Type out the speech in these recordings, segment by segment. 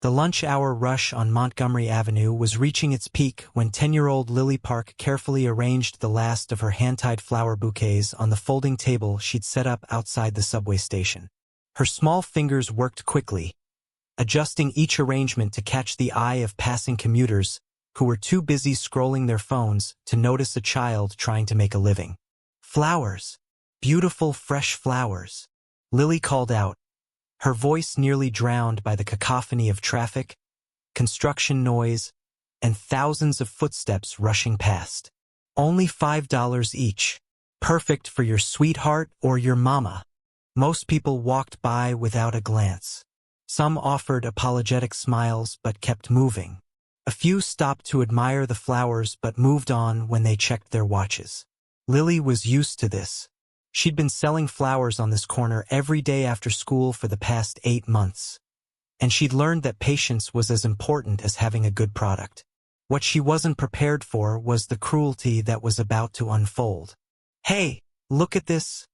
The lunch hour rush on Montgomery Avenue was reaching its peak when 10-year-old Lily Park carefully arranged the last of her hand-tied flower bouquets on the folding table she'd set up outside the subway station. Her small fingers worked quickly, adjusting each arrangement to catch the eye of passing commuters who were too busy scrolling their phones to notice a child trying to make a living. "Flowers! Beautiful, fresh flowers!" Lily called out, her voice nearly drowned by the cacophony of traffic, construction noise, and thousands of footsteps rushing past. "Only $5 each. Perfect for your sweetheart or your mama." Most people walked by without a glance. Some offered apologetic smiles but kept moving. A few stopped to admire the flowers but moved on when they checked their watches. Lily was used to this. She'd been selling flowers on this corner every day after school for the past 8 months. And she'd learned that patience was as important as having a good product. What she wasn't prepared for was the cruelty that was about to unfold. "Hey, look at this!"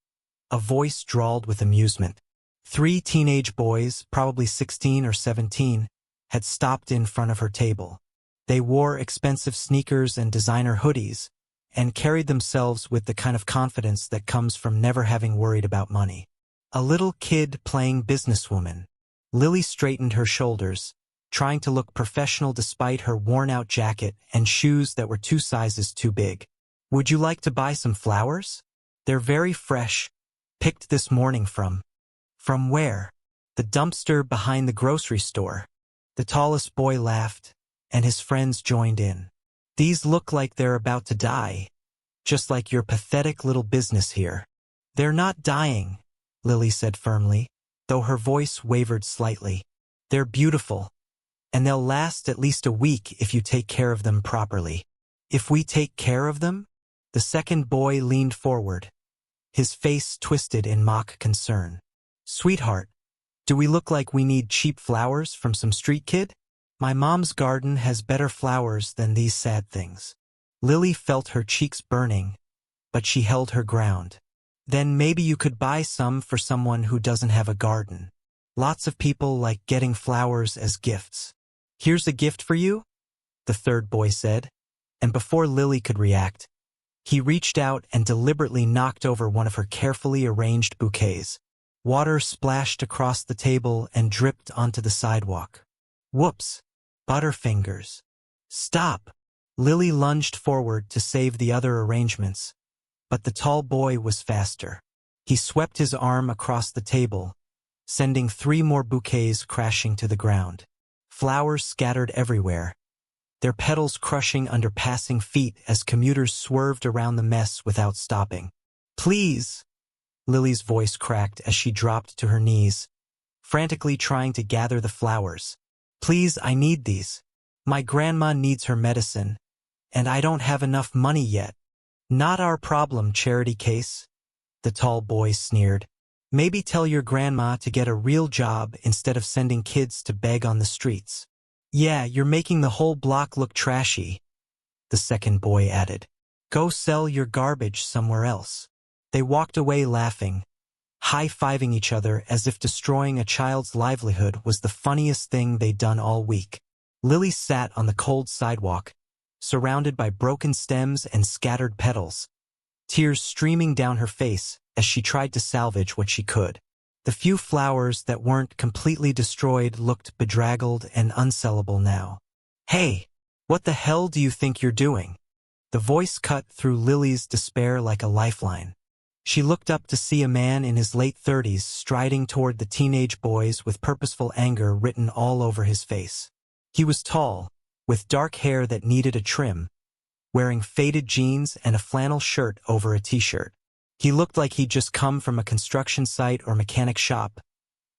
A voice drawled with amusement. 3 teenage boys, probably 16 or 17, had stopped in front of her table. They wore expensive sneakers and designer hoodies, and carried themselves with the kind of confidence that comes from never having worried about money. A little kid playing businesswoman. Lily straightened her shoulders, trying to look professional despite her worn-out jacket and shoes that were 2 sizes too big. "Would you like to buy some flowers? They're very fresh, picked this morning from..." "From where?" "The dumpster behind the grocery store." The tallest boy laughed, and his friends joined in. "These look like they're about to die, just like your pathetic little business here." "They're not dying," Lily said firmly, though her voice wavered slightly. "They're beautiful, and they'll last at least a week if you take care of them properly." "If we take care of them?" The second boy leaned forward, his face twisted in mock concern. "Sweetheart, do we look like we need cheap flowers from some street kid? My mom's garden has better flowers than these sad things." Lily felt her cheeks burning, but she held her ground. "Then maybe you could buy some for someone who doesn't have a garden. Lots of people like getting flowers as gifts." "Here's a gift for you," the third boy said, and before Lily could react, he reached out and deliberately knocked over one of her carefully arranged bouquets. Water splashed across the table and dripped onto the sidewalk. "Whoops! Butterfingers." "Stop!" Lily lunged forward to save the other arrangements, but the tall boy was faster. He swept his arm across the table, sending 3 more bouquets crashing to the ground. Flowers scattered everywhere, their petals crushing under passing feet as commuters swerved around the mess without stopping. "Please!" Lily's voice cracked as she dropped to her knees, frantically trying to gather the flowers. "Please, I need these. My grandma needs her medicine, and I don't have enough money yet." "Not our problem, charity case," the tall boy sneered. "Maybe tell your grandma to get a real job instead of sending kids to beg on the streets." "Yeah, you're making the whole block look trashy," the second boy added. "Go sell your garbage somewhere else." They walked away laughing, high-fiving each other as if destroying a child's livelihood was the funniest thing they'd done all week. Lily sat on the cold sidewalk, surrounded by broken stems and scattered petals, tears streaming down her face as she tried to salvage what she could. The few flowers that weren't completely destroyed looked bedraggled and unsellable now. "Hey, what the hell do you think you're doing?" The voice cut through Lily's despair like a lifeline. She looked up to see a man in his late 30s striding toward the teenage boys with purposeful anger written all over his face. He was tall, with dark hair that needed a trim, wearing faded jeans and a flannel shirt over a t-shirt. He looked like he'd just come from a construction site or mechanic shop,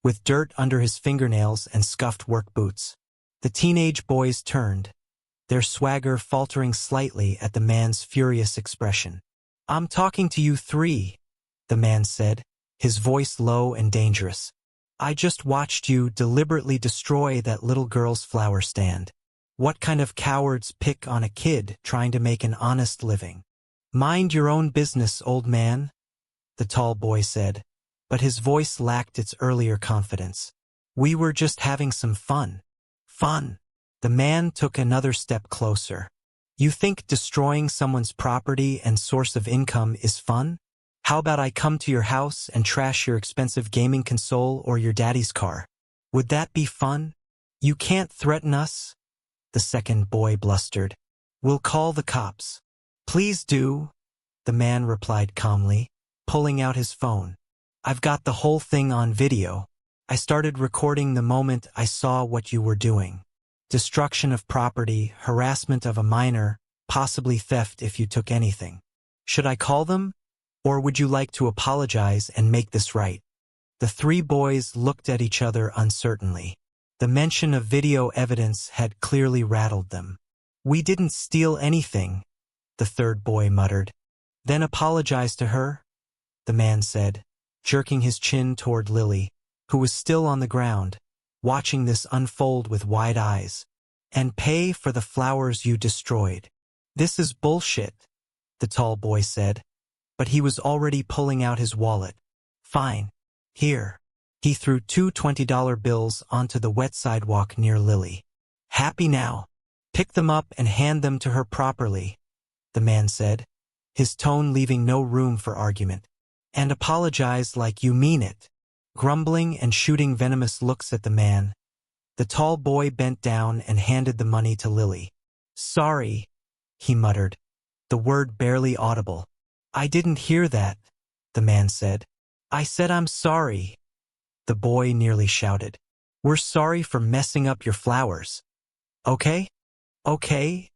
with dirt under his fingernails and scuffed work boots. The teenage boys turned, their swagger faltering slightly at the man's furious expression. "I'm talking to you 3, the man said, his voice low and dangerous. "I just watched you deliberately destroy that little girl's flower stand. What kind of cowards pick on a kid trying to make an honest living?" "Mind your own business, old man," the tall boy said, but his voice lacked its earlier confidence. "We were just having some fun." Fun. The man took another step closer. You think destroying someone's property and source of income is fun? How about I come to your house and trash your expensive gaming console or your daddy's car? Would that be fun? You can't threaten us, the second boy blustered. We'll call the cops. Please do, the man replied calmly, pulling out his phone. I've got the whole thing on video. I started recording the moment I saw what you were doing. Destruction of property, harassment of a minor, possibly theft if you took anything. Should I call them? Or would you like to apologize and make this right? The three boys looked at each other uncertainly. The mention of video evidence had clearly rattled them. We didn't steal anything, the third boy muttered. Then apologize to her, the man said, jerking his chin toward Lily, who was still on the ground, watching this unfold with wide eyes. And pay for the flowers you destroyed. This is bullshit, the tall boy said, but he was already pulling out his wallet. Fine. Here. He threw two $20 bills onto the wet sidewalk near Lily. Happy now? Pick them up and hand them to her properly, the man said, his tone leaving no room for argument. And apologize like you mean it. Grumbling and shooting venomous looks at the man, the tall boy bent down and handed the money to Lily. Sorry, he muttered, the word barely audible. I didn't hear that, the man said. I said I'm sorry, the boy nearly shouted. We're sorry for messing up your flowers. Okay? Okay?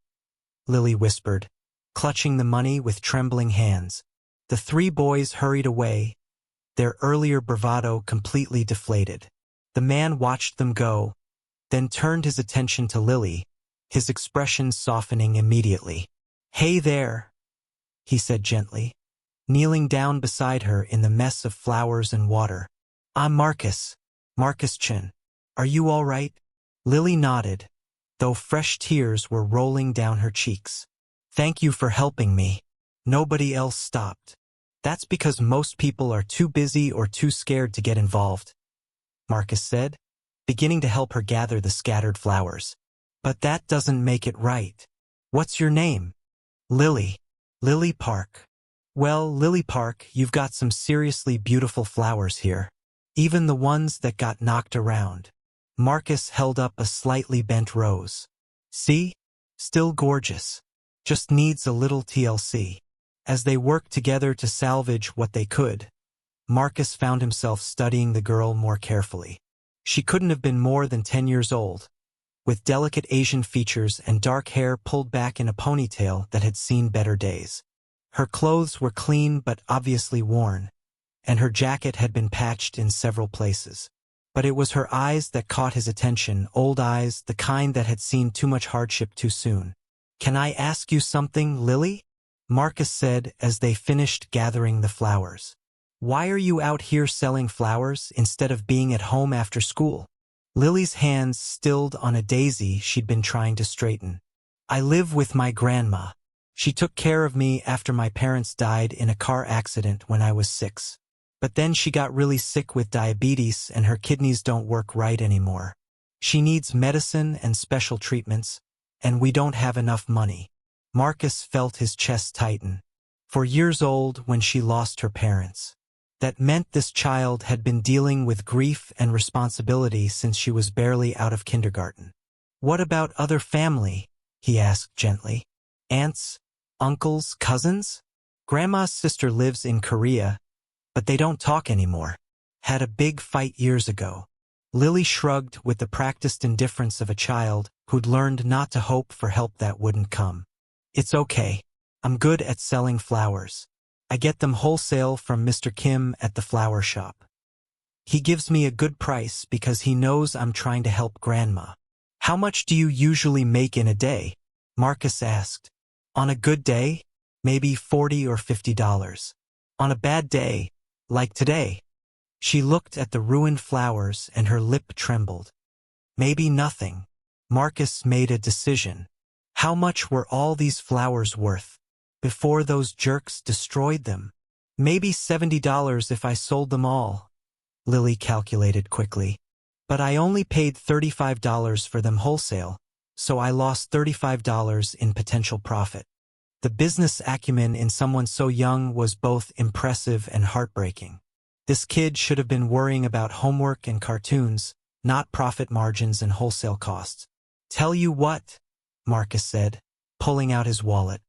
Lily whispered, clutching the money with trembling hands. The three boys hurried away, their earlier bravado completely deflated. The man watched them go, then turned his attention to Lily, his expression softening immediately. Hey there, he said gently, kneeling down beside her in the mess of flowers and water. I'm Marcus, Marcus Chin. Are you all right? Lily nodded, though fresh tears were rolling down her cheeks. Thank you for helping me. Nobody else stopped. That's because most people are too busy or too scared to get involved, Marcus said, beginning to help her gather the scattered flowers. But that doesn't make it right. What's your name? Lily. Lily Park. Well, Lily Park, you've got some seriously beautiful flowers here. Even the ones that got knocked around. Marcus held up a slightly bent rose. See? Still gorgeous. Just needs a little TLC. As they worked together to salvage what they could, Marcus found himself studying the girl more carefully. She couldn't have been more than 10 years old, with delicate Asian features and dark hair pulled back in a ponytail that had seen better days. Her clothes were clean but obviously worn, and her jacket had been patched in several places. But it was her eyes that caught his attention, old eyes, the kind that had seen too much hardship too soon. Can I ask you something, Lily? Marcus said as they finished gathering the flowers. Why are you out here selling flowers instead of being at home after school? Lily's hands stilled on a daisy she'd been trying to straighten. I live with my grandma. She took care of me after my parents died in a car accident when I was 6. But then she got really sick with diabetes and her kidneys don't work right anymore. She needs medicine and special treatments, and we don't have enough money. Marcus felt his chest tighten. 4 years old when she lost her parents. That meant this child had been dealing with grief and responsibility since she was barely out of kindergarten. What about other family? He asked gently. Aunts, uncles, cousins? Grandma's sister lives in Korea, but they don't talk anymore. Had a big fight years ago. Lily shrugged with the practiced indifference of a child who'd learned not to hope for help that wouldn't come. It's okay. I'm good at selling flowers. I get them wholesale from Mr. Kim at the flower shop. He gives me a good price because he knows I'm trying to help Grandma. How much do you usually make in a day? Marcus asked. On a good day, maybe $40 or $50. On a bad day, like today. She looked at the ruined flowers and her lip trembled. Maybe nothing. Marcus made a decision. How much were all these flowers worth? Before those jerks destroyed them. Maybe $70 if I sold them all. Lily calculated quickly. But I only paid $35 for them wholesale, so I lost $35 in potential profit. The business acumen in someone so young was both impressive and heartbreaking. This kid should have been worrying about homework and cartoons, not profit margins and wholesale costs. Tell you what, Marcus said, pulling out his wallet.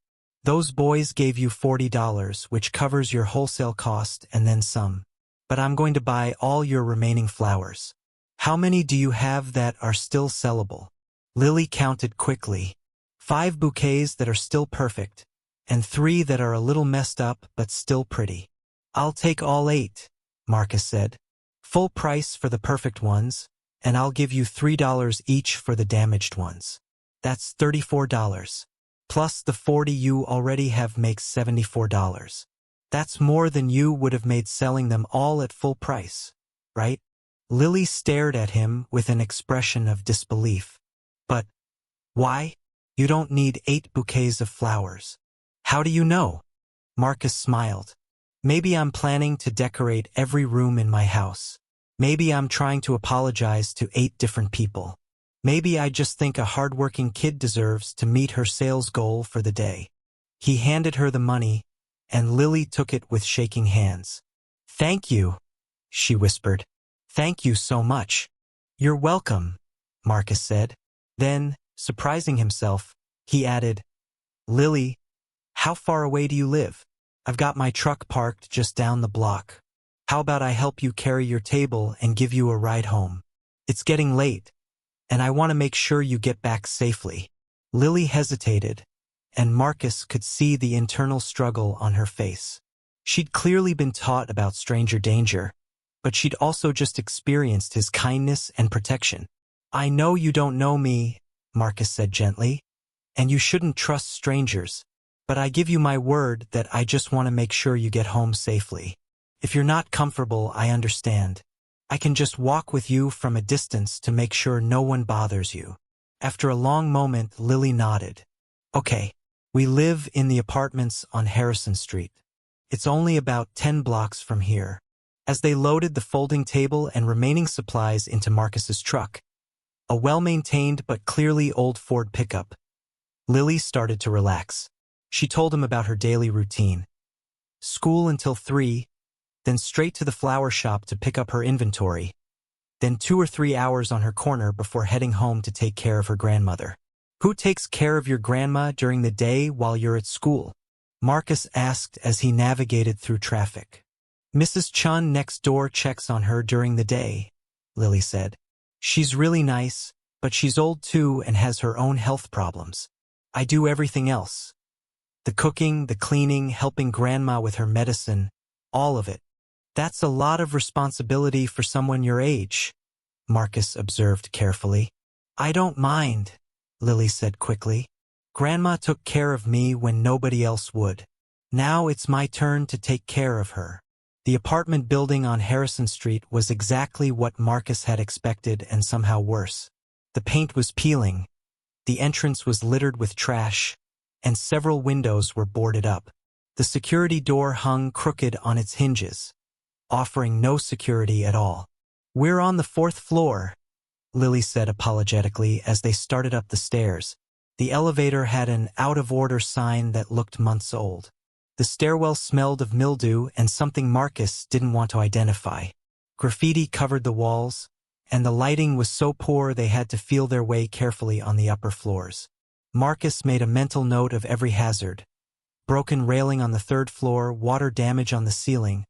Those boys gave you $40, which covers your wholesale cost and then some. But I'm going to buy all your remaining flowers. How many do you have that are still sellable? Lily counted quickly. 5 bouquets that are still perfect, and 3 that are a little messed up but still pretty. I'll take all 8, Marcus said. Full price for the perfect ones, and I'll give you $3 each for the damaged ones. That's $34. Plus the 40 you already have makes $74. That's more than you would have made selling them all at full price, right? Lily stared at him with an expression of disbelief. But why? You don't need 8 bouquets of flowers. How do you know? Marcus smiled. Maybe I'm planning to decorate every room in my house. Maybe I'm trying to apologize to 8 different people. Maybe I just think a hardworking kid deserves to meet her sales goal for the day. He handed her the money, and Lily took it with shaking hands. Thank you, she whispered. Thank you so much. You're welcome, Marcus said. Then, surprising himself, he added, Lily, how far away do you live? I've got my truck parked just down the block. How about I help you carry your table and give you a ride home? It's getting late, and I want to make sure you get back safely. Lily hesitated, and Marcus could see the internal struggle on her face. She'd clearly been taught about stranger danger, but she'd also just experienced his kindness and protection. I know you don't know me, Marcus said gently, and you shouldn't trust strangers, but I give you my word that I just want to make sure you get home safely. If you're not comfortable, I understand. I can just walk with you from a distance to make sure no one bothers you. After a long moment, Lily nodded. Okay, we live in the apartments on Harrison Street. It's only about 10 blocks from here. As they loaded the folding table and remaining supplies into Marcus's truck, a well-maintained but clearly old Ford pickup, Lily started to relax. She told him about her daily routine. School until 3, then straight to the flower shop to pick up her inventory, then 2 or 3 hours on her corner before heading home to take care of her grandmother. Who takes care of your grandma during the day while you're at school? Marcus asked as he navigated through traffic. Mrs. Chun next door checks on her during the day, Lily said. She's really nice, but she's old too and has her own health problems. I do everything else. The cooking, the cleaning, helping grandma with her medicine, all of it. That's a lot of responsibility for someone your age, Marcus observed carefully. I don't mind, Lily said quickly. Grandma took care of me when nobody else would. Now it's my turn to take care of her. The apartment building on Harrison Street was exactly what Marcus had expected and somehow worse. The paint was peeling, the entrance was littered with trash, and several windows were boarded up. The security door hung crooked on its hinges, offering no security at all. We're on the 4th floor, Lily said apologetically as they started up the stairs. The elevator had an out-of-order sign that looked months old. The stairwell smelled of mildew and something Marcus didn't want to identify. Graffiti covered the walls, and the lighting was so poor they had to feel their way carefully on the upper floors. Marcus made a mental note of every hazard. Broken railing on the 3rd floor, water damage on the ceiling,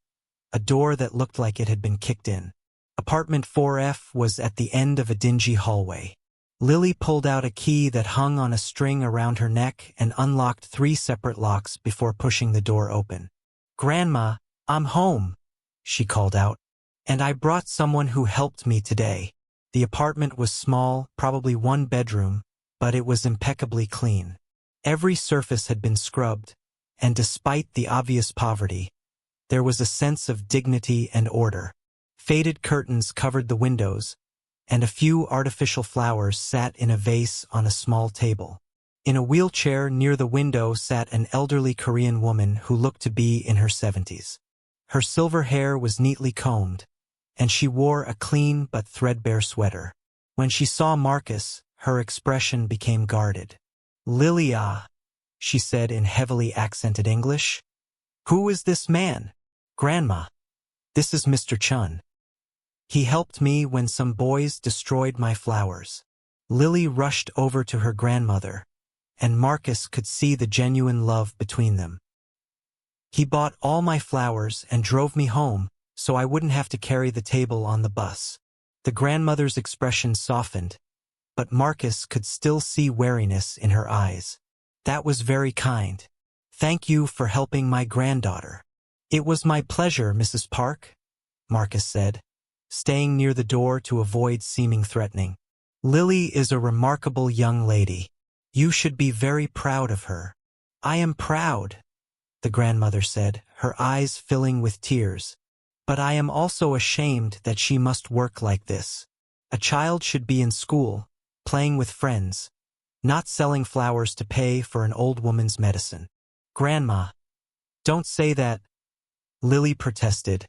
a door that looked like it had been kicked in. Apartment 4F was at the end of a dingy hallway. Lily pulled out a key that hung on a string around her neck and unlocked 3 separate locks before pushing the door open. Grandma, I'm home, she called out. And I brought someone who helped me today. The apartment was small, probably 1 bedroom, but it was impeccably clean. Every surface had been scrubbed, and despite the obvious poverty, there was a sense of dignity and order. Faded curtains covered the windows, and a few artificial flowers sat in a vase on a small table. In a wheelchair near the window sat an elderly Korean woman who looked to be in her 70s. Her silver hair was neatly combed, and she wore a clean but threadbare sweater. When she saw Marcus, her expression became guarded. "Lily, she said in heavily accented English. "Who is this man?" "Grandma. This is Mr. Chun. He helped me when some boys destroyed my flowers." Lily rushed over to her grandmother, and Marcus could see the genuine love between them. "He bought all my flowers and drove me home, so I wouldn't have to carry the table on the bus." The grandmother's expression softened, but Marcus could still see wariness in her eyes. "That was very kind. Thank you for helping my granddaughter." "It was my pleasure, Mrs. Park," Marcus said, staying near the door to avoid seeming threatening. "Lily is a remarkable young lady. You should be very proud of her." "I am proud," the grandmother said, her eyes filling with tears. "But I am also ashamed that she must work like this. A child should be in school, playing with friends, not selling flowers to pay for an old woman's medicine." "Grandma, don't say that," Lily protested,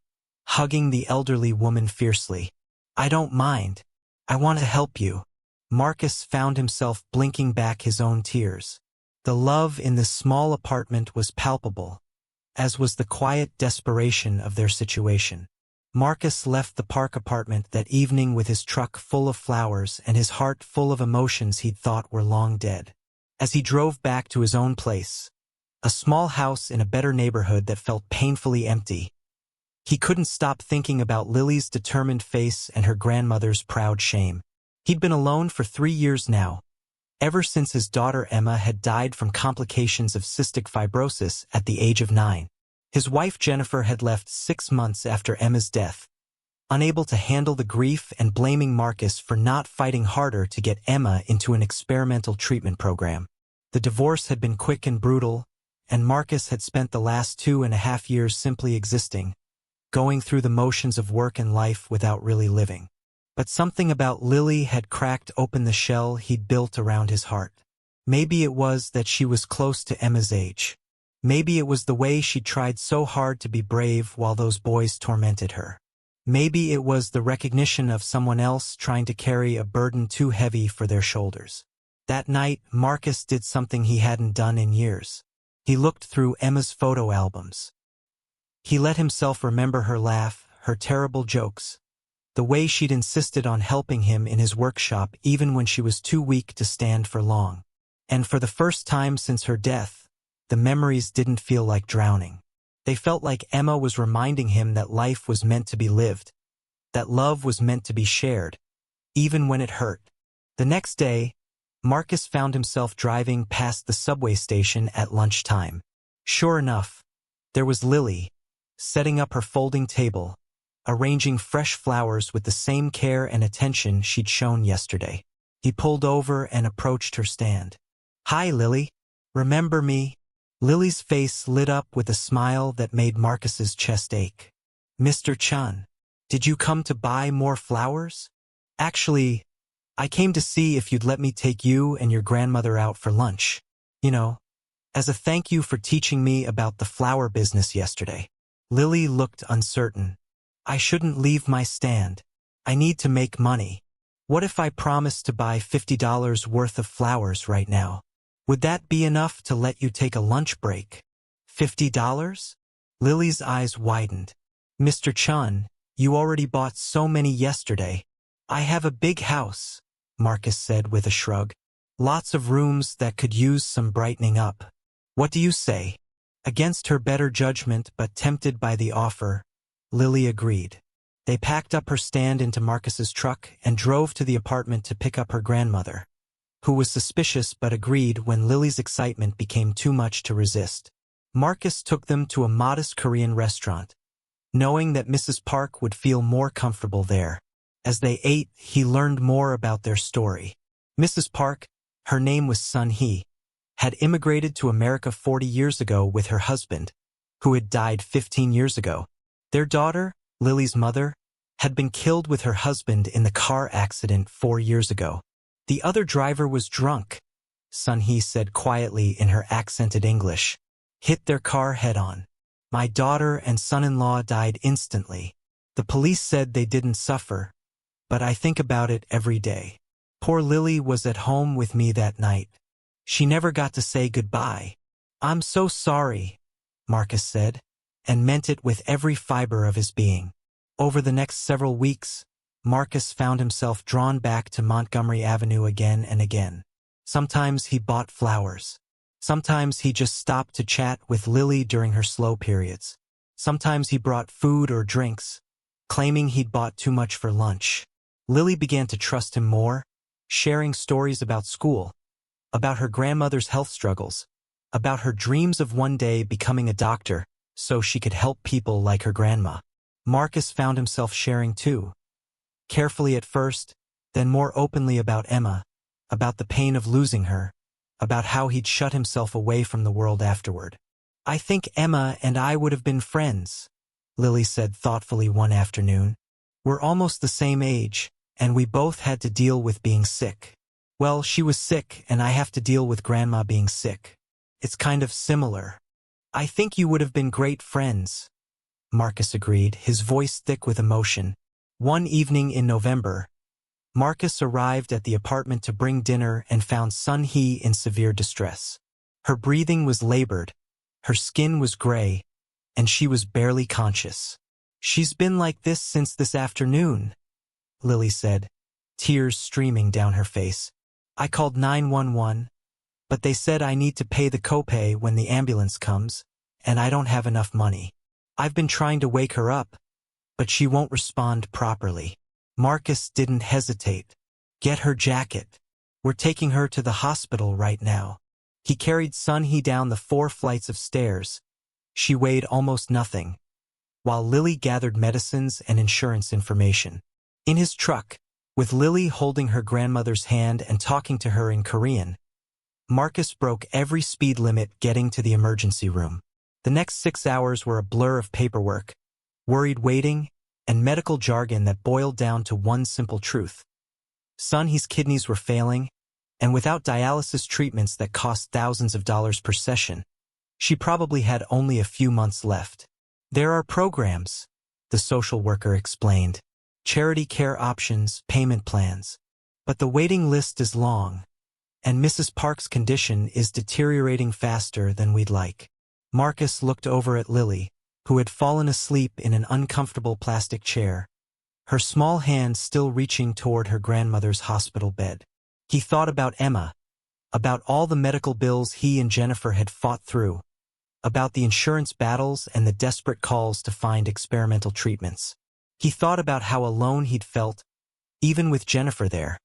hugging the elderly woman fiercely. "I don't mind. I want to help you." Marcus found himself blinking back his own tears. The love in this small apartment was palpable, as was the quiet desperation of their situation. Marcus left the Park apartment that evening with his truck full of flowers and his heart full of emotions he'd thought were long dead. As he drove back to his own place, a small house in a better neighborhood that felt painfully empty, he couldn't stop thinking about Lily's determined face and her grandmother's proud shame. He'd been alone for 3 years now, ever since his daughter Emma had died from complications of cystic fibrosis at the age of 9. His wife Jennifer had left 6 months after Emma's death, unable to handle the grief and blaming Marcus for not fighting harder to get Emma into an experimental treatment program. The divorce had been quick and brutal, and Marcus had spent the last 2.5 years simply existing, going through the motions of work and life without really living. But something about Lily had cracked open the shell he'd built around his heart. Maybe it was that she was close to Emma's age. Maybe it was the way she tried so hard to be brave while those boys tormented her. Maybe it was the recognition of someone else trying to carry a burden too heavy for their shoulders. That night, Marcus did something he hadn't done in years. He looked through Emma's photo albums. He let himself remember her laugh, her terrible jokes, the way she'd insisted on helping him in his workshop even when she was too weak to stand for long. And for the first time since her death, the memories didn't feel like drowning. They felt like Emma was reminding him that life was meant to be lived, that love was meant to be shared, even when it hurt. The next day, Marcus found himself driving past the subway station at lunchtime. Sure enough, there was Lily, setting up her folding table, arranging fresh flowers with the same care and attention she'd shown yesterday. He pulled over and approached her stand. "Hi, Lily. Remember me?" Lily's face lit up with a smile that made Marcus's chest ache. "Mr. Chun, did you come to buy more flowers?" "Actually, I came to see if you'd let me take you and your grandmother out for lunch. You know, as a thank you for teaching me about the flower business yesterday." Lily looked uncertain. "I shouldn't leave my stand. I need to make money. What if I promised to buy $50 worth of flowers right now? Would that be enough to let you take a lunch break?" $50? Lily's eyes widened. "Mr. Chun, you already bought so many yesterday." "I have a big house," Marcus said with a shrug. "Lots of rooms that could use some brightening up. What do you say?" Against her better judgment but tempted by the offer, Lily agreed. They packed up her stand into Marcus's truck and drove to the apartment to pick up her grandmother, who was suspicious but agreed when Lily's excitement became too much to resist. Marcus took them to a modest Korean restaurant, knowing that Mrs. Park would feel more comfortable there. As they ate, he learned more about their story. Mrs. Park, her name was Sun Hee, had immigrated to America 40 years ago with her husband, who had died 15 years ago. Their daughter, Lily's mother, had been killed with her husband in the car accident 4 years ago. "The other driver was drunk," Sun Hee said quietly in her accented English. "Hit their car head-on. My daughter and son-in-law died instantly. The police said they didn't suffer, but I think about it every day. Poor Lily was at home with me that night. She never got to say goodbye. I'm so sorry, Marcus said, and meant it with every fiber of his being. Over the next several weeks, Marcus found himself drawn back to Montgomery Avenue again and again. Sometimes he bought flowers. Sometimes he just stopped to chat with Lily during her slow periods. Sometimes he brought food or drinks, claiming he'd bought too much for lunch. Lily began to trust him more, sharing stories about school, about her grandmother's health struggles, about her dreams of one day becoming a doctor so she could help people like her grandma. Marcus found himself sharing too, carefully at first, then more openly about Emma, about the pain of losing her, about how he'd shut himself away from the world afterward. I think Emma and I would have been friends, Lily said thoughtfully one afternoon. We're almost the same age, and we both had to deal with being sick. Well, she was sick, and I have to deal with Grandma being sick. It's kind of similar. I think you would have been great friends, Marcus agreed, his voice thick with emotion. One evening in November, Marcus arrived at the apartment to bring dinner and found Sun-hee in severe distress. Her breathing was labored, her skin was gray, and she was barely conscious. She's been like this since this afternoon, Lily said, tears streaming down her face. I called 911, but they said I need to pay the copay when the ambulance comes, and I don't have enough money. I've been trying to wake her up, but she won't respond properly. Marcus didn't hesitate. Get her jacket. We're taking her to the hospital right now. He carried Sun-hee down the 4 flights of stairs. She weighed almost nothing, while Lily gathered medicines and insurance information. In his truck, with Lily holding her grandmother's hand and talking to her in Korean, Marcus broke every speed limit getting to the emergency room. The next 6 hours were a blur of paperwork, worried waiting, and medical jargon that boiled down to one simple truth. Sun-hee's kidneys were failing, and without dialysis treatments that cost thousands of dollars per session, she probably had only a few months left. There are programs, the social worker explained. Charity care options, payment plans. But the waiting list is long, and Mrs. Park's condition is deteriorating faster than we'd like. Marcus looked over at Lily, who had fallen asleep in an uncomfortable plastic chair, her small hand still reaching toward her grandmother's hospital bed. He thought about Emma, about all the medical bills he and Jennifer had fought through, about the insurance battles and the desperate calls to find experimental treatments. He thought about how alone he'd felt, even with Jennifer there,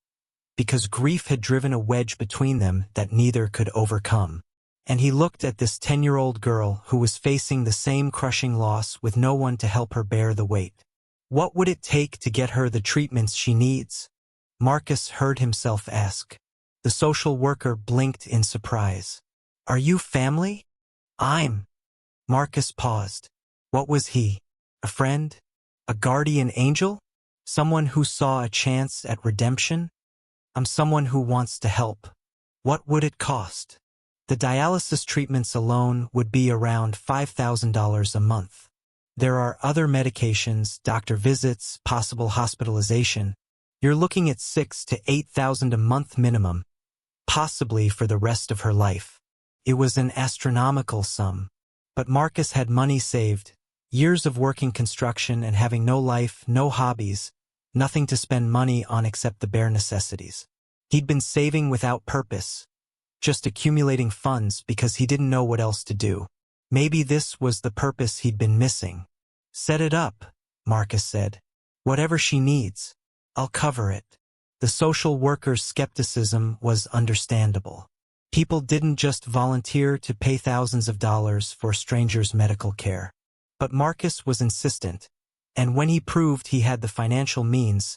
because grief had driven a wedge between them that neither could overcome. And he looked at this 10-year-old girl who was facing the same crushing loss with no one to help her bear the weight. What would it take to get her the treatments she needs? Marcus heard himself ask. The social worker blinked in surprise. Are you family? I'm. Marcus paused. What was he? A friend? A guardian angel? Someone who saw a chance at redemption? I'm someone who wants to help. What would it cost? The dialysis treatments alone would be around $5,000 a month. There are other medications, doctor visits, possible hospitalization. You're looking at $6,000 to $8,000 a month minimum, possibly for the rest of her life. It was an astronomical sum. But Marcus had money saved, years of working construction and having no life, no hobbies, nothing to spend money on except the bare necessities. He'd been saving without purpose, just accumulating funds because he didn't know what else to do. Maybe this was the purpose he'd been missing. Set it up, Marcus said. Whatever she needs, I'll cover it. The social worker's skepticism was understandable. People didn't just volunteer to pay thousands of dollars for strangers' medical care. But Marcus was insistent, and when he proved he had the financial means,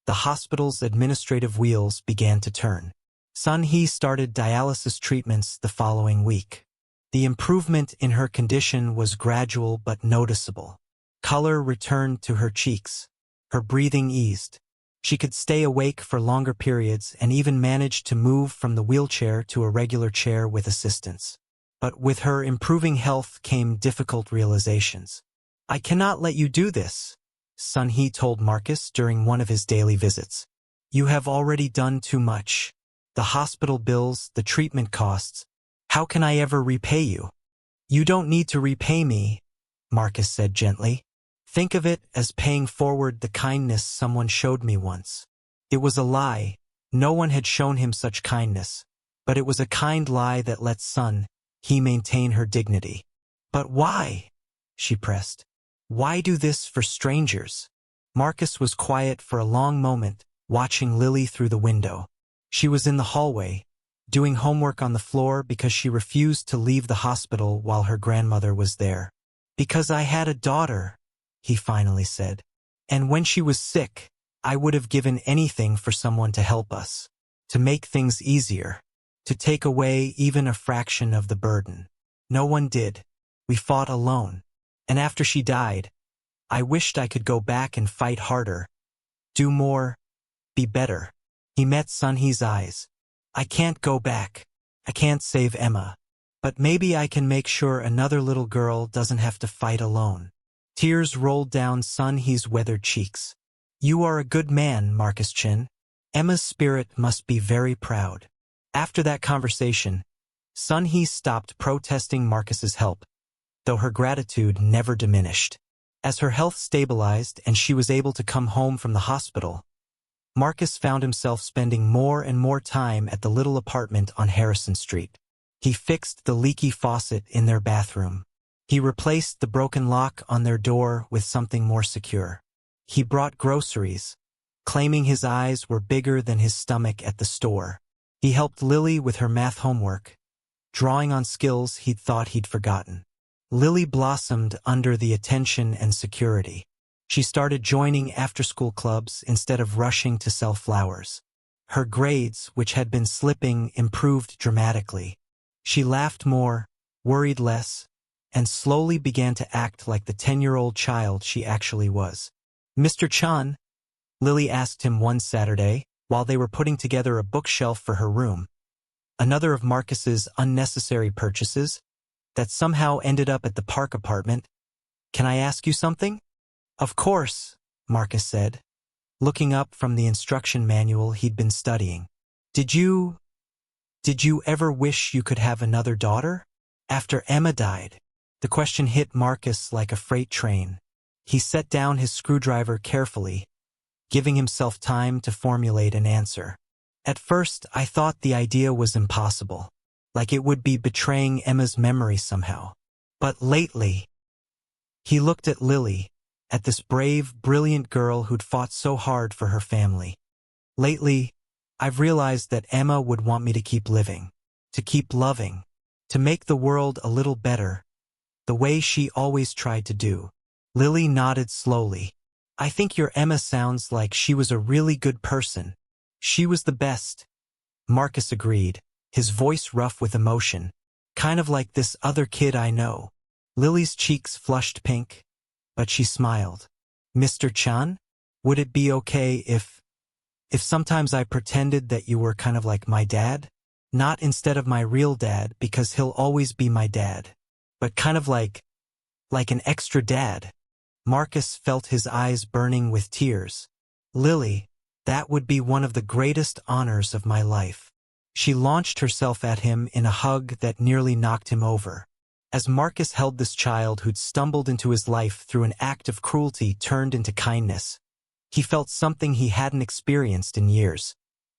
the hospital's administrative wheels began to turn. Sun-hee started dialysis treatments the following week. The improvement in her condition was gradual but noticeable. Color returned to her cheeks. Her breathing eased. She could stay awake for longer periods and even managed to move from the wheelchair to a regular chair with assistance. But with her improving health came difficult realizations. I cannot let you do this, Sun Hee told Marcus during one of his daily visits. You have already done too much. The hospital bills, the treatment costs. How can I ever repay you? You don't need to repay me, Marcus said gently. Think of it as paying forward the kindness someone showed me once. It was a lie. No one had shown him such kindness. But it was a kind lie that let Sun Hee maintain her dignity. But why? She pressed. Why do this for strangers? Marcus was quiet for a long moment, watching Lily through the window. She was in the hallway, doing homework on the floor because she refused to leave the hospital while her grandmother was there. Because I had a daughter, he finally said. And when she was sick, I would have given anything for someone to help us, to make things easier, to take away even a fraction of the burden. No one did. We fought alone. And after she died, I wished I could go back and fight harder, do more, be better. He met Sun Hee's eyes. I can't go back. I can't save Emma. But maybe I can make sure another little girl doesn't have to fight alone. Tears rolled down Sun Hee's weathered cheeks. You are a good man, Marcus Chin. Emma's spirit must be very proud. After that conversation, Sun Hee stopped protesting Marcus's help, though her gratitude never diminished. As her health stabilized and she was able to come home from the hospital, Marcus found himself spending more and more time at the little apartment on Harrison Street. He fixed the leaky faucet in their bathroom. He replaced the broken lock on their door with something more secure. He brought groceries, claiming his eyes were bigger than his stomach at the store. He helped Lily with her math homework, drawing on skills he'd thought he'd forgotten. Lily blossomed under the attention and security. She started joining after-school clubs instead of rushing to sell flowers. Her grades, which had been slipping, improved dramatically. She laughed more, worried less, and slowly began to act like the 10-year-old child she actually was. Mr. Chan, Lily asked him one Saturday, while they were putting together a bookshelf for her room, another of Marcus's unnecessary purchases that somehow ended up at the Park apartment. Can I ask you something? Of course, Marcus said, looking up from the instruction manual he'd been studying. Did you ever wish you could have another daughter? After Emma died, the question hit Marcus like a freight train. He set down his screwdriver carefully, giving himself time to formulate an answer. At first, I thought the idea was impossible, like it would be betraying Emma's memory somehow. But lately, he looked at Lily, at this brave, brilliant girl who'd fought so hard for her family. Lately, I've realized that Emma would want me to keep living, to keep loving, to make the world a little better, the way she always tried to do. Lily nodded slowly. I think your Emma sounds like she was a really good person. She was the best. Marcus agreed, his voice rough with emotion. Kind of like this other kid I know. Lily's cheeks flushed pink, but she smiled. Mr. Chan, would it be okay if sometimes I pretended that you were kind of like my dad? Not instead of my real dad, because he'll always be my dad, but kind of like an extra dad. Marcus felt his eyes burning with tears. Lily, that would be one of the greatest honors of my life. She launched herself at him in a hug that nearly knocked him over. As Marcus held this child who'd stumbled into his life through an act of cruelty turned into kindness, he felt something he hadn't experienced in years.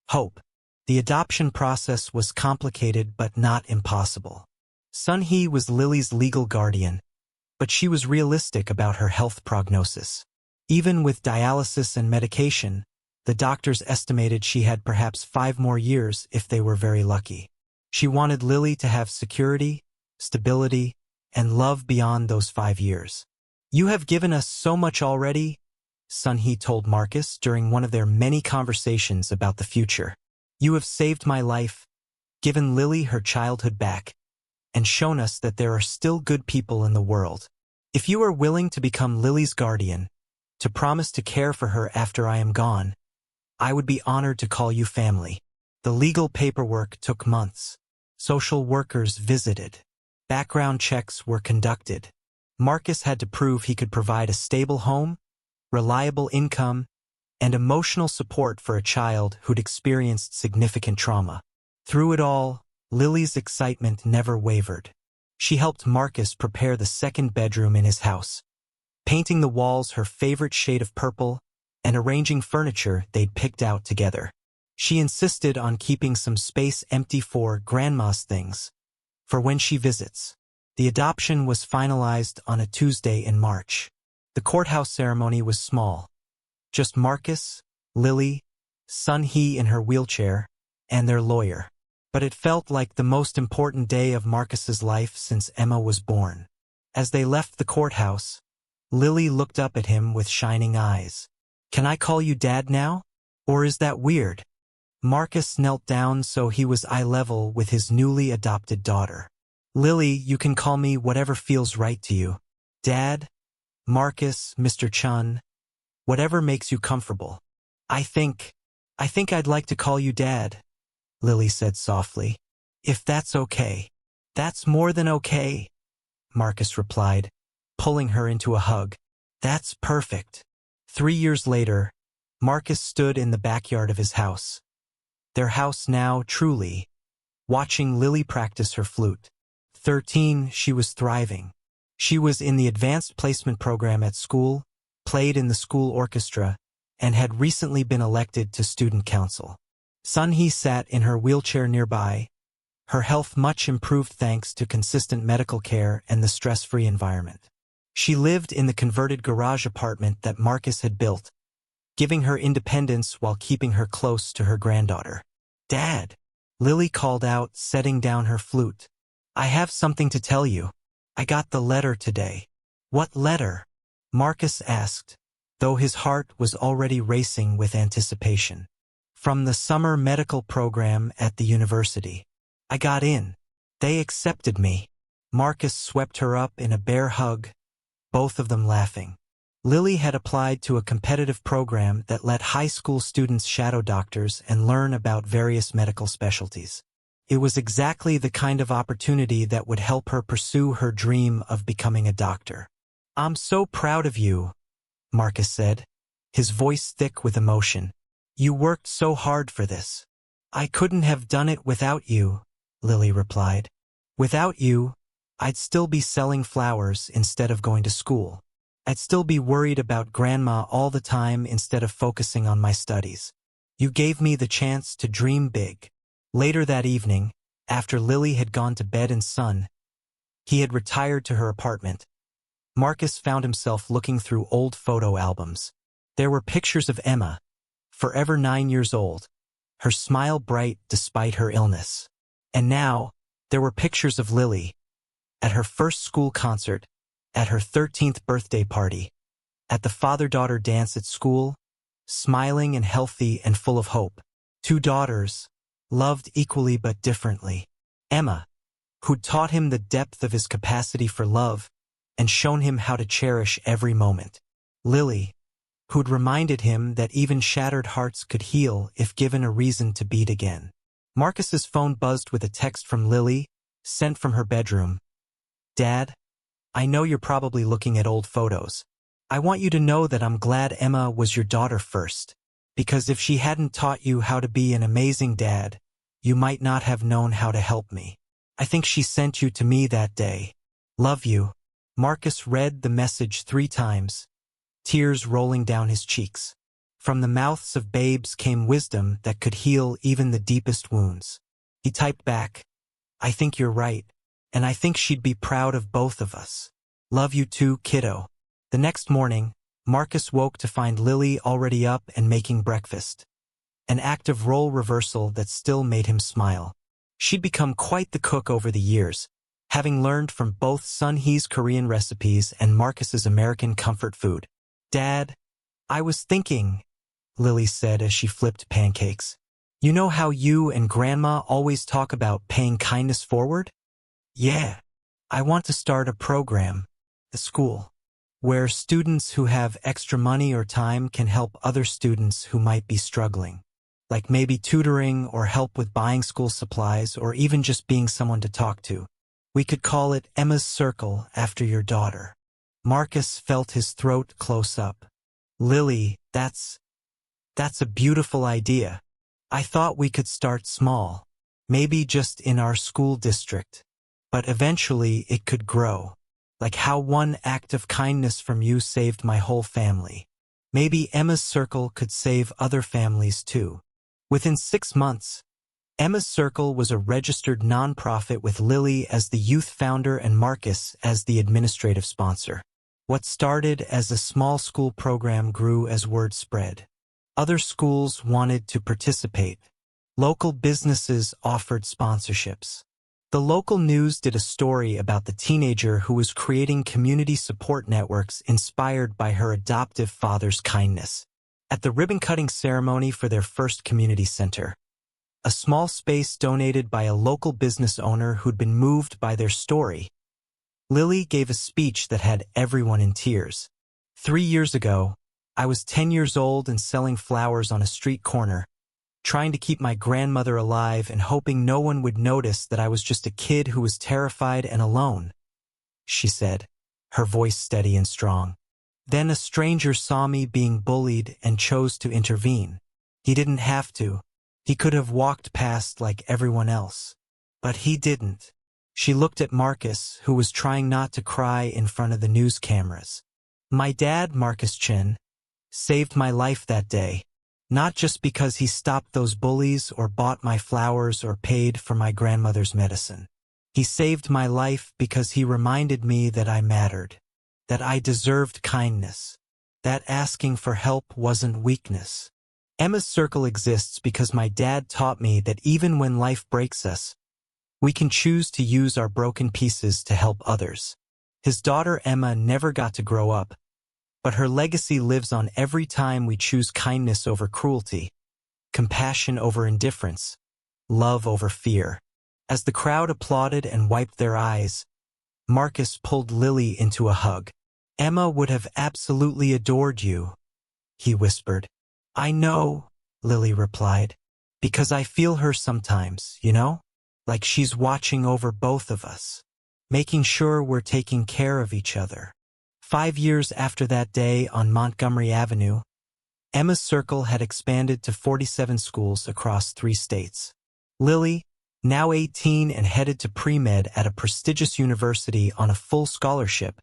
Hope. The adoption process was complicated but not impossible. Sun Hee was Lily's legal guardian, but she was realistic about her health prognosis. Even with dialysis and medication, the doctors estimated she had perhaps 5 more years if they were very lucky. She wanted Lily to have security, stability, and love beyond those 5 years. You have given us so much already, Sun Hee told Marcus during one of their many conversations about the future. You have saved my life, given Lily her childhood back, and shown us that there are still good people in the world. If you are willing to become Lily's guardian, to promise to care for her after I am gone, I would be honored to call you family. The legal paperwork took months. Social workers visited. Background checks were conducted. Marcus had to prove he could provide a stable home, reliable income, and emotional support for a child who'd experienced significant trauma. Through it all, Lily's excitement never wavered. She helped Marcus prepare the second bedroom in his house, painting the walls her favorite shade of purple and arranging furniture they'd picked out together. She insisted on keeping some space empty for Grandma's things, for when she visits. The adoption was finalized on a Tuesday in March. The courthouse ceremony was small. Just Marcus, Lily, Sun-hee in her wheelchair, and their lawyer. But it felt like the most important day of Marcus's life since Emma was born. As they left the courthouse, Lily looked up at him with shining eyes. "Can I call you Dad now? Or is that weird?" Marcus knelt down so he was eye level with his newly adopted daughter. "Lily, you can call me whatever feels right to you. Dad, Marcus, Mr. Chun, whatever makes you comfortable." I think I'd like to call you Dad," Lily said softly. "If that's okay." "That's more than okay," Marcus replied, pulling her into a hug. "That's perfect." 3 years later, Marcus stood in the backyard of his house. Their house now, truly, watching Lily practice her flute. 13, she was thriving. She was in the advanced placement program at school, played in the school orchestra, and had recently been elected to student council. Sun-hee sat in her wheelchair nearby, her health much improved thanks to consistent medical care and the stress-free environment. She lived in the converted garage apartment that Marcus had built, giving her independence while keeping her close to her granddaughter. "Dad," Lily called out, setting down her flute. "I have something to tell you. I got the letter today." "What letter?" Marcus asked, though his heart was already racing with anticipation. "From the summer medical program at the university. I got in. They accepted me." Marcus swept her up in a bear hug, both of them laughing. Lily had applied to a competitive program that let high school students shadow doctors and learn about various medical specialties. It was exactly the kind of opportunity that would help her pursue her dream of becoming a doctor. "I'm so proud of you," Marcus said, his voice thick with emotion. "You worked so hard for this." "I couldn't have done it without you," Lily replied. "Without you, I'd still be selling flowers instead of going to school. I'd still be worried about Grandma all the time instead of focusing on my studies. You gave me the chance to dream big." Later that evening, after Lily had gone to bed and he had retired to her apartment, Marcus found himself looking through old photo albums. There were pictures of Emma, forever 9 years old, her smile bright despite her illness. And now, there were pictures of Lily, at her first school concert, at her 13th birthday party, at the father-daughter dance at school, smiling and healthy and full of hope. 2 daughters, loved equally but differently. Emma, who'd taught him the depth of his capacity for love and shown him how to cherish every moment. Lily, who'd reminded him that even shattered hearts could heal if given a reason to beat again. Marcus's phone buzzed with a text from Lily, sent from her bedroom. "Dad, I know you're probably looking at old photos. I want you to know that I'm glad Emma was your daughter first, because if she hadn't taught you how to be an amazing dad, you might not have known how to help me. I think she sent you to me that day. Love you." Marcus read the message 3 times, tears rolling down his cheeks. From the mouths of babes came wisdom that could heal even the deepest wounds. He typed back, "I think you're right, and I think she'd be proud of both of us. Love you too, kiddo." The next morning, Marcus woke to find Lily already up and making breakfast, an act of role reversal that still made him smile. She'd become quite the cook over the years, having learned from both Sun-hee's Korean recipes and Marcus's American comfort food. "Dad, I was thinking," Lily said as she flipped pancakes. "You know how you and Grandma always talk about paying kindness forward? Yeah, I want to start a program, the school, where students who have extra money or time can help other students who might be struggling, like maybe tutoring or help with buying school supplies or even just being someone to talk to. We could call it Emma's Circle after your daughter." Marcus felt his throat close up. Lily, that's a beautiful idea. I thought we could start small, maybe just in our school district. But eventually it could grow. Like how one act of kindness from you saved my whole family. Maybe Emma's Circle could save other families too. Within 6 months, Emma's Circle was a registered nonprofit with Lily as the youth founder and Marcus as the administrative sponsor. What started as a small school program grew as word spread. Other schools wanted to participate. Local businesses offered sponsorships. The local news did a story about the teenager who was creating community support networks inspired by her adoptive father's kindness. At the ribbon-cutting ceremony for their first community center, a small space donated by a local business owner who'd been moved by their story, Lily gave a speech that had everyone in tears. 3 years ago, I was 10 years old and selling flowers on a street corner, trying to keep my grandmother alive and hoping no one would notice that I was just a kid who was terrified and alone, she said, her voice steady and strong. Then a stranger saw me being bullied and chose to intervene. He didn't have to. He could have walked past like everyone else. But he didn't. She looked at Marcus, who was trying not to cry in front of the news cameras. My dad, Marcus Chin, saved my life that day. Not just because he stopped those bullies or bought my flowers or paid for my grandmother's medicine. He saved my life because he reminded me that I mattered, that I deserved kindness, that asking for help wasn't weakness. Emma's Circle exists because my dad taught me that even when life breaks us, we can choose to use our broken pieces to help others. His daughter Emma never got to grow up, but her legacy lives on every time we choose kindness over cruelty, compassion over indifference, love over fear. As the crowd applauded and wiped their eyes, Marcus pulled Lily into a hug. Emma would have absolutely adored you, he whispered. I know, Lily replied, because I feel her sometimes, you know? Like she's watching over both of us, making sure we're taking care of each other. 5 years after that day on Montgomery Avenue, Emma's Circle had expanded to 47 schools across 3 states. Lily, now 18 and headed to pre-med at a prestigious university on a full scholarship,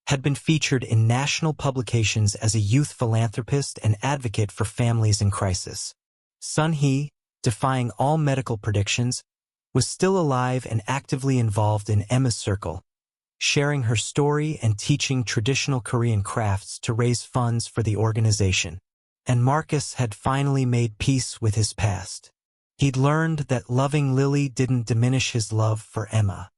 had been featured in national publications as a youth philanthropist and advocate for families in crisis. Sun Hee, defying all medical predictions, was still alive and actively involved in Emma's Circle, sharing her story and teaching traditional Korean crafts to raise funds for the organization. And Marcus had finally made peace with his past. He'd learned that loving Lily didn't diminish his love for Emma.